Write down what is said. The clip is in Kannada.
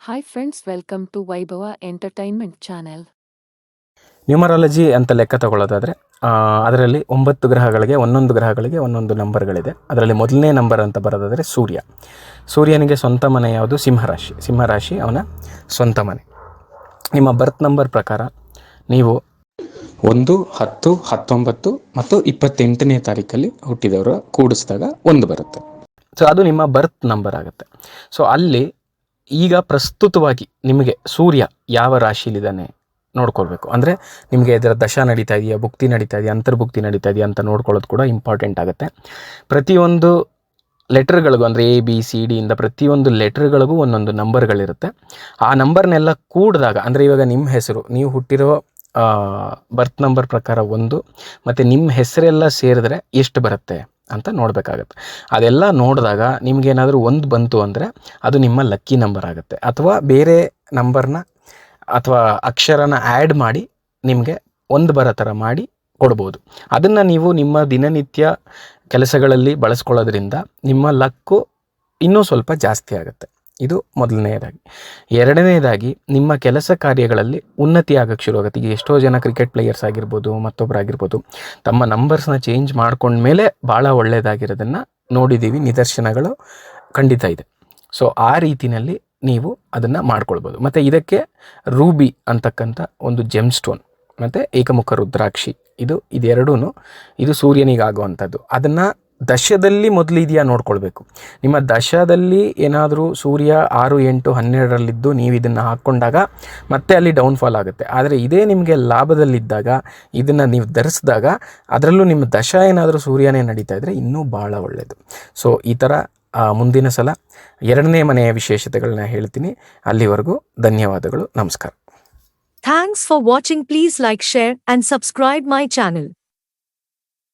Hi friends, welcome to Vaibhava Entertainment Channel. Numerology ಅಂತ ಲೆಕ್ಕ ತಗೊಳ್ಳೋದಾದರೆ ಅದರಲ್ಲಿ 9 ಗ್ರಹಗಳಿಗೆ ಒಂದೊಂದು ನಂಬರ್ಗಳಿದೆ. ಅದರಲ್ಲಿ ಮೊದಲನೇ ನಂಬರ್ ಅಂತ ಬರೋದಾದರೆ ಸೂರ್ಯನಿಗೆ ಸ್ವಂತ ಮನೆ ಯಾವುದು? ಸಿಂಹರಾಶಿ ಅವನ ಸ್ವಂತ ಮನೆ. ನಿಮ್ಮ ಬರ್ತ್ ನಂಬರ್ ಪ್ರಕಾರ ನೀವು 1, 10, 19 ಮತ್ತು 28ನೇ ತಾರೀಕಲ್ಲಿ ಹುಟ್ಟಿದವರು ಕೂಡಿಸಿದಾಗ 1 ಬರುತ್ತೆ. ಸೊ ಅದು ನಿಮ್ಮ ಬರ್ತ್ ನಂಬರ್ ಆಗುತ್ತೆ. ಸೊ ಅಲ್ಲಿ ಈಗ ಪ್ರಸ್ತುತವಾಗಿ ನಿಮಗೆ ಸೂರ್ಯ ಯಾವ ರಾಶಿಲಿದ್ದಾನೆ ನೋಡ್ಕೊಳ್ಬೇಕು. ಅಂದರೆ ನಿಮಗೆ ಇದರ ದಶಾ ನಡೀತಾ ಇದೆಯಾ, ಭುಕ್ತಿ ನಡೀತಾ ಇದೆಯಾ, ಅಂತರ್ಭುಕ್ತಿ ನಡೀತಾ ಇದೆಯಾ ಅಂತ ನೋಡ್ಕೊಳ್ಳೋದು ಕೂಡ ಇಂಪಾರ್ಟೆಂಟ್ ಆಗುತ್ತೆ. ಪ್ರತಿಯೊಂದು ಲೆಟರ್ಗಳಿಗೂ ಅಂದರೆ ABCD ಇಂದ ಪ್ರತಿಯೊಂದು ಲೆಟರ್ಗಳಿಗೂ ಒಂದೊಂದು ನಂಬರ್ಗಳಿರುತ್ತೆ. ಆ ನಂಬರ್ನೆಲ್ಲ ಕೂಡಿದಾಗ, ಅಂದರೆ ಇವಾಗ ನಿಮ್ಮ ಹೆಸರು, ನೀವು ಹುಟ್ಟಿರೋ ಬರ್ತ್ ನಂಬರ್ ಪ್ರಕಾರ 1 ಮತ್ತು ನಿಮ್ಮ ಹೆಸರೆಲ್ಲ ಸೇರಿದ್ರೆ ಎಷ್ಟು ಬರುತ್ತೆ ಅಂತ ನೋಡಬೇಕಾಗತ್ತೆ. ಅದೆಲ್ಲ ನೋಡಿದಾಗ ನಿಮಗೇನಾದರೂ 1 ಬಂತು ಅಂದರೆ ಅದು ನಿಮ್ಮ ಲಕ್ಕಿ ನಂಬರ್ ಆಗುತ್ತೆ. ಅಥವಾ ಬೇರೆ ನಂಬರ್ನ ಅಥವಾ ಅಕ್ಷರನ ಆ್ಯಡ್ ಮಾಡಿ ನಿಮಗೆ 1 ಬರೋ ಥರ ಮಾಡಿ ಕೊಡ್ಬೋದು. ಅದನ್ನು ನೀವು ನಿಮ್ಮ ದಿನನಿತ್ಯ ಕೆಲಸಗಳಲ್ಲಿ ಬಳಸ್ಕೊಳ್ಳೋದ್ರಿಂದ ನಿಮ್ಮ ಲಕ್ಕು ಇನ್ನೂ ಸ್ವಲ್ಪ ಜಾಸ್ತಿ ಆಗುತ್ತೆ. ಇದು ಮೊದಲನೆಯದಾಗಿ. ಎರಡನೇದಾಗಿ ನಿಮ್ಮ ಕೆಲಸ ಕಾರ್ಯಗಳಲ್ಲಿ ಉನ್ನತಿ ಆಗೋಕ್ಕೆ ಶುರು ಆಗುತ್ತೆ. ಈಗ ಎಷ್ಟೋ ಜನ ಕ್ರಿಕೆಟ್ ಪ್ಲೇಯರ್ಸ್ ಆಗಿರ್ಬೋದು, ಮತ್ತೊಬ್ಬರಾಗಿರ್ಬೋದು, ತಮ್ಮ ನಂಬರ್ಸ್ನ ಚೇಂಜ್ ಮಾಡ್ಕೊಂಡ್ಮೇಲೆ ಭಾಳ ಒಳ್ಳೆಯದಾಗಿರೋದನ್ನು ನೋಡಿದ್ದೀವಿ, ನಿದರ್ಶನಗಳು ಖಂಡಿತ ಇದೆ. ಸೊ ಆ ರೀತಿಯಲ್ಲಿ ನೀವು ಅದನ್ನು ಮಾಡ್ಕೊಳ್ಬೋದು. ಮತ್ತು ಇದಕ್ಕೆ ರೂಬಿ ಅಂತಕ್ಕಂಥ ಒಂದು ಜೆಮ್ ಸ್ಟೋನ್ ಮತ್ತು ಏಕಮುಖ ರುದ್ರಾಕ್ಷಿ ಇದೆರಡೂ ಇದು ಸೂರ್ಯನಿಗಾಗುವಂಥದ್ದು. ಅದನ್ನು ದಶದಲ್ಲಿ ಮೊದಲು ಇದೆಯಾ ನೋಡ್ಕೊಳ್ಬೇಕು. ನಿಮ್ಮ ದಶದಲ್ಲಿ ಏನಾದರೂ ಸೂರ್ಯ 6, 8, 12ರಲ್ಲಿದ್ದು ನೀವು ಇದನ್ನು ಹಾಕ್ಕೊಂಡಾಗ ಮತ್ತೆ ಅಲ್ಲಿ ಡೌನ್ಫಾಲ್ ಆಗುತ್ತೆ. ಆದರೆ ಇದೇ ನಿಮಗೆ ಲಾಭದಲ್ಲಿದ್ದಾಗ ಇದನ್ನು ನೀವು ಧರಿಸಿದಾಗ, ಅದರಲ್ಲೂ ನಿಮ್ಮ ದಶ ಏನಾದರೂ ಸೂರ್ಯನೇ ನಡೀತಾ ಇದ್ದರೆ ಇನ್ನೂ ಭಾಳ ಒಳ್ಳೆಯದು. ಸೊ ಈ ಥರ ಮುಂದಿನ ಸಲ 2ನೇ ಮನೆಯ ವಿಶೇಷತೆಗಳನ್ನ ಹೇಳ್ತೀನಿ. ಅಲ್ಲಿವರೆಗೂ ಧನ್ಯವಾದಗಳು, ನಮಸ್ಕಾರ. Thanks for watching. Please like, share and subscribe my channel.